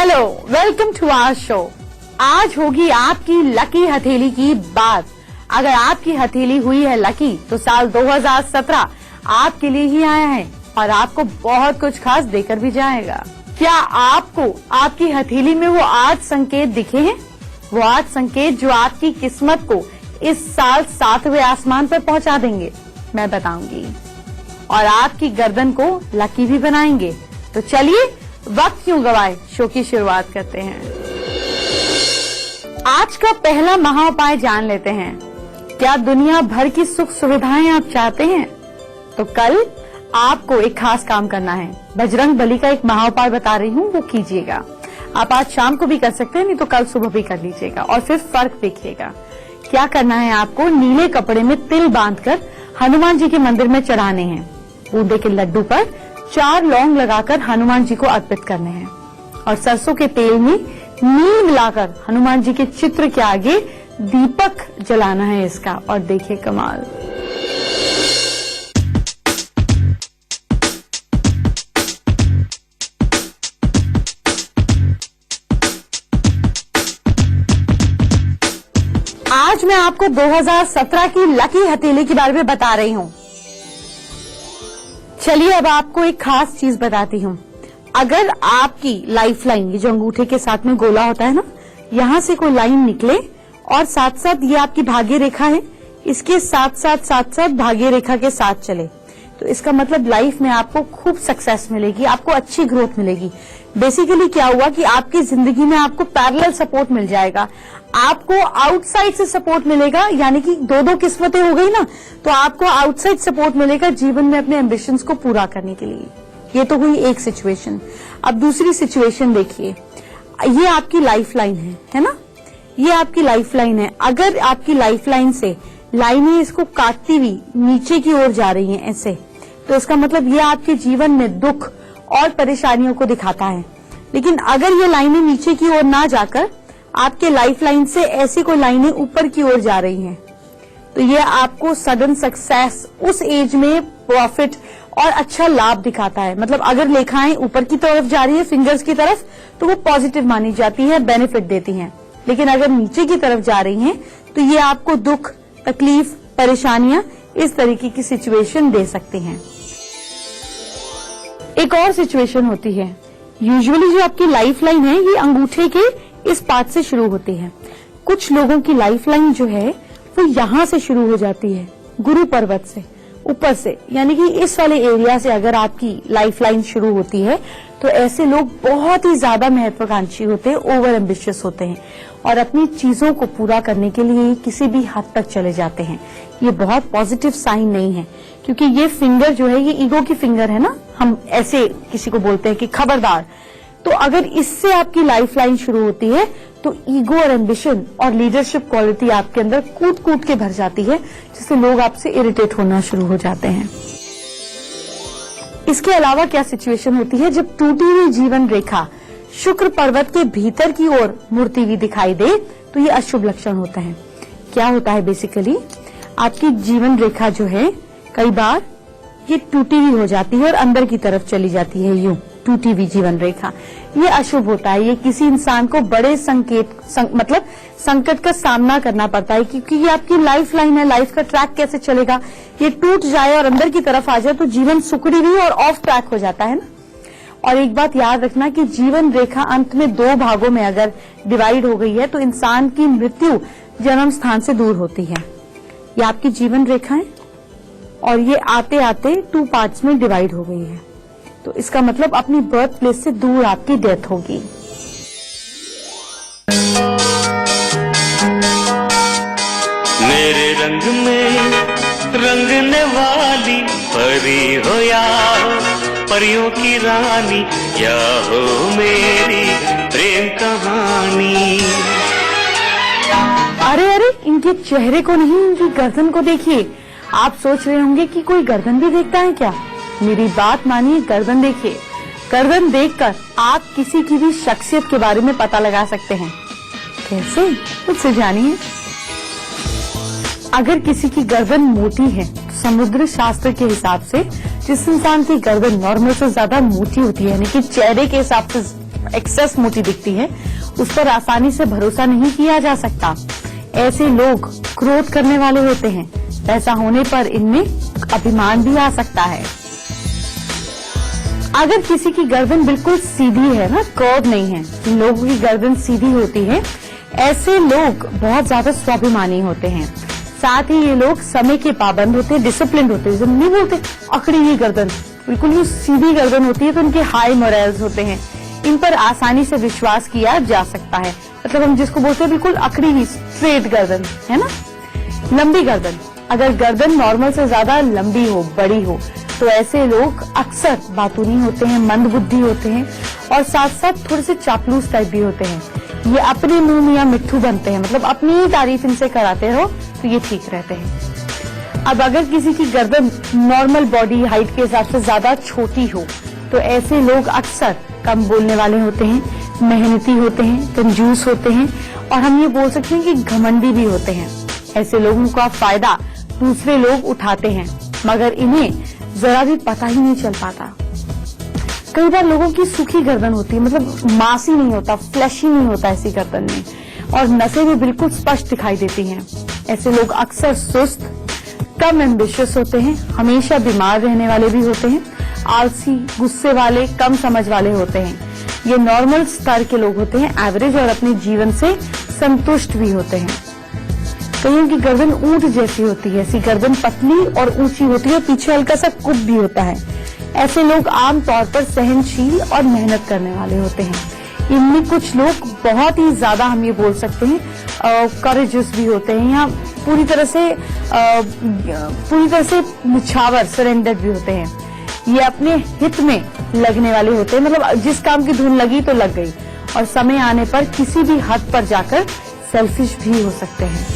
Hello, welcome to our show. आज होगी आपकी लकी हथेली की बात। अगर आपकी हथेली हुई है लकी तो साल 2017 आपके लिए ही आया है और आपको बहुत कुछ खास देकर भी जाएगा। क्या आपको आपकी हथेली में वो 8 संकेत दिखे हैं? वो 8 संकेत जो आपकी किस्मत को इस साल 7वें आसमान पर पहुंचा देंगे, मैं बताऊंगी, और आपकी गर्दन को लकी भी बनाएंगे। तो चलिए वक्त क्यों गवाए, शो की शुरुआत करते हैं। आज का पहला महाउपाय जान लेते हैं। क्या दुनिया भर की सुख सुविधाएं आप चाहते हैं? तो कल आपको एक खास काम करना है। बजरंग बली का एक महाउपाय बता रही हूँ, वो कीजिएगा। आप आज शाम को भी कर सकते हैं, नहीं तो कल सुबह भी कर लीजिएगा और फिर फर्क देखिएगा। क्या करना है आपको? नीले कपड़े में तिल बांधकर हनुमान जी के मंदिर में चढ़ाने हैं। बूंदे के लड्डू पर 4 लौंग लगाकर हनुमान जी को अर्पित करने हैं और सरसों के तेल में नील मिलाकर हनुमान जी के चित्र के आगे दीपक जलाना है इसका, और देखिए कमाल। आज मैं आपको 2017 की लकी हथेली के बारे में बता रही हूँ। चलिए अब आपको एक खास चीज बताती हूँ। अगर आपकी लाइफ लाइन, ये जो अंगूठे के साथ में गोला होता है ना, यहाँ से कोई लाइन निकले और साथ साथ ये आपकी भाग्य रेखा है, इसके साथ साथ भाग्य रेखा के साथ चले, तो इसका मतलब लाइफ में आपको खूब सक्सेस मिलेगी, आपको अच्छी ग्रोथ मिलेगी। बेसिकली क्या हुआ कि आपकी जिंदगी में आपको पैरेलल सपोर्ट मिल जाएगा, आपको आउटसाइड से सपोर्ट मिलेगा, यानी कि 2-2 किस्मतें हो गई ना, तो आपको आउटसाइड सपोर्ट मिलेगा जीवन में अपने एम्बिशंस को पूरा करने के लिए। ये तो हुई एक सिचुएशन। अब दूसरी सिचुएशन देखिए। ये आपकी लाइफ लाइन है ना? ये आपकी लाइफ लाइन है। अगर आपकी लाइफ लाइन से लाइनें इसको काटती हुई नीचे की ओर जा रही हैं ऐसे, तो इसका मतलब ये आपके जीवन में दुख और परेशानियों को दिखाता है। लेकिन अगर ये लाइनें नीचे की ओर ना जाकर आपके लाइफ लाइन से ऐसी कोई लाइनें ऊपर की ओर जा रही हैं, तो ये आपको सडन सक्सेस, उस एज में प्रॉफिट और अच्छा लाभ दिखाता है। मतलब अगर रेखाएं ऊपर की तरफ जा रही है, फिंगर्स की तरफ, तो वो पॉजिटिव मानी जाती है, बेनिफिट देती हैं। लेकिन अगर नीचे की तरफ जा रही हैं तो ये आपको दुख, तकलीफ, परेशानियां, इस तरीके की सिचुएशन दे सकती हैं। एक और सिचुएशन होती है। यूजुअली जो आपकी लाइफ लाइन है ये अंगूठे के इस पार्ट से शुरू होती है। कुछ लोगों की लाइफ लाइन जो है वो यहाँ से शुरू हो जाती है, गुरु पर्वत से ऊपर से, यानी कि इस वाले एरिया से अगर आपकी लाइफ लाइन शुरू होती है तो ऐसे लोग बहुत ही ज्यादा महत्वाकांक्षी होते हैं, ओवर एम्बिशियस होते हैं और अपनी चीजों को पूरा करने के लिए किसी भी हद तक चले जाते हैं। ये बहुत पॉजिटिव साइन नहीं है, क्योंकि ये फिंगर जो है ये ईगो की फिंगर है ना, हम ऐसे किसी को बोलते हैं कि खबरदार। तो अगर इससे आपकी लाइफ लाइन शुरू होती है तो ईगो और एम्बिशन और लीडरशिप क्वालिटी आपके अंदर कूट कूट के भर जाती है, जिससे लोग आपसे इरिटेट होना शुरू हो जाते हैं। इसके अलावा क्या सिचुएशन होती है? जब टूटी हुई जीवन रेखा शुक्र पर्वत के भीतर की ओर मुड़ती हुई दिखाई दे तो ये अशुभ लक्षण होता है। क्या होता है? बेसिकली आपकी जीवन रेखा जो है कई बार ये टूटी हुई हो जाती है और अंदर की तरफ चली जाती है, यूं टूटी हुई जीवन रेखा। ये अशुभ होता है। ये किसी इंसान को बड़े मतलब संकट का सामना करना पड़ता है, क्योंकि ये आपकी लाइफ लाइन है। लाइफ का ट्रैक कैसे चलेगा? ये टूट जाए और अंदर की तरफ आ जाए तो जीवन सुकड़ी हुई और ऑफ ट्रैक हो जाता है ना। और एक बात याद रखना कि जीवन रेखा अंत में 2 भागों में अगर डिवाइड हो गई है तो इंसान की मृत्यु जन्म स्थान से दूर होती है। ये आपकी जीवन रेखा है और ये आते आते 2 पार्ट्स में डिवाइड हो गई है, तो इसका मतलब अपनी बर्थ प्लेस से दूर आपकी डेथ होगी। मेरे रंग में रंगने वाली परी हो या परियों की रानी, या हो मेरी प्रेम कहानी। अरे अरे, इनके चेहरे को नहीं, इनकी गर्दन को देखिए। आप सोच रहे होंगे कि कोई गर्दन भी देखता है क्या? मेरी बात मानिए, गर्दन देखिए। गर्दन देखकर आप किसी की भी शख्सियत के बारे में पता लगा सकते हैं। कैसे? मुझसे जानिए। अगर किसी की गर्दन मोटी है तो समुद्र शास्त्र के हिसाब से जिस इंसान की गर्दन नॉर्मल से ज्यादा मोटी होती है, यानी कि चेहरे के हिसाब से एक्सेस मोटी दिखती है, उस पर आसानी से भरोसा नहीं किया जा सकता। ऐसे लोग क्रोध करने वाले होते हैं। ऐसा होने पर इनमें अभिमान भी आ सकता है। अगर किसी की गर्दन बिल्कुल सीधी है ना, कर्व नहीं है, जिन लोगों की गर्दन सीधी होती है, ऐसे लोग बहुत ज्यादा स्वाभिमानी होते हैं। साथ ही ये लोग समय के पाबंद होते हैं, डिसिप्लिन होते हैं। जब नहीं बोलते अकड़ी हुई गर्दन, बिल्कुल ही सीधी गर्दन होती है, तो उनके हाई मोरल्स होते हैं। इन पर आसानी से विश्वास किया जा सकता है। मतलब हम जिसको बोलते हैं बिल्कुल अकड़ी हुई स्ट्रेट गर्दन, है ना। लंबी गर्दन, अगर गर्दन नॉर्मल से ज्यादा लंबी हो, बड़ी हो, तो ऐसे लोग अक्सर बातूनी होते हैं, मंद बुद्धि होते हैं और साथ साथ थोड़े से चापलूस टाइप भी होते हैं। ये अपने मुंह में या मिट्ठू बनते हैं, मतलब अपनी ही तारीफ इनसे कराते रहो तो ये ठीक रहते हैं। अब अगर किसी की गर्दन नॉर्मल बॉडी हाइट के हिसाब से ज्यादा छोटी हो, तो ऐसे लोग अक्सर कम बोलने वाले होते हैं, मेहनती होते हैं, कंजूस होते हैं और हम ये बोल सकते हैं कि घमंडी भी होते हैं। ऐसे लोगों का फायदा दूसरे लोग उठाते हैं, मगर इन्हें जरा भी पता ही नहीं चल पाता। कई बार लोगों की सूखी गर्दन होती है, मतलब मांस ही नहीं होता, फ्लैश ही नहीं होता ऐसी गर्दन में, और नसें भी बिल्कुल स्पष्ट दिखाई देती हैं। ऐसे लोग अक्सर सुस्त, कम एम्बिशियस होते हैं, हमेशा बीमार रहने वाले भी होते हैं, आलसी, गुस्से वाले, कम समझ वाले होते हैं। ये नॉर्मल स्तर के लोग होते हैं, एवरेज, और अपने जीवन से संतुष्ट भी होते हैं। कईयों की गर्दन ऊंट जैसी होती है, ऐसी गर्दन पतली और ऊंची होती है, पीछे हल्का सा कुप भी होता है। ऐसे लोग आमतौर पर सहनशील और मेहनत करने वाले होते हैं। इनमें कुछ लोग बहुत ही ज्यादा, हम ये बोल सकते हैं, करेजियस भी होते हैं, या पूरी तरह से निछावर, सरेंडर भी होते हैं। ये अपने हित में लगने वाले होते हैं, मतलब जिस काम की धुन लगी तो लग गई, और समय आने पर किसी भी हद पर जाकर सेल्फिश भी हो सकते हैं।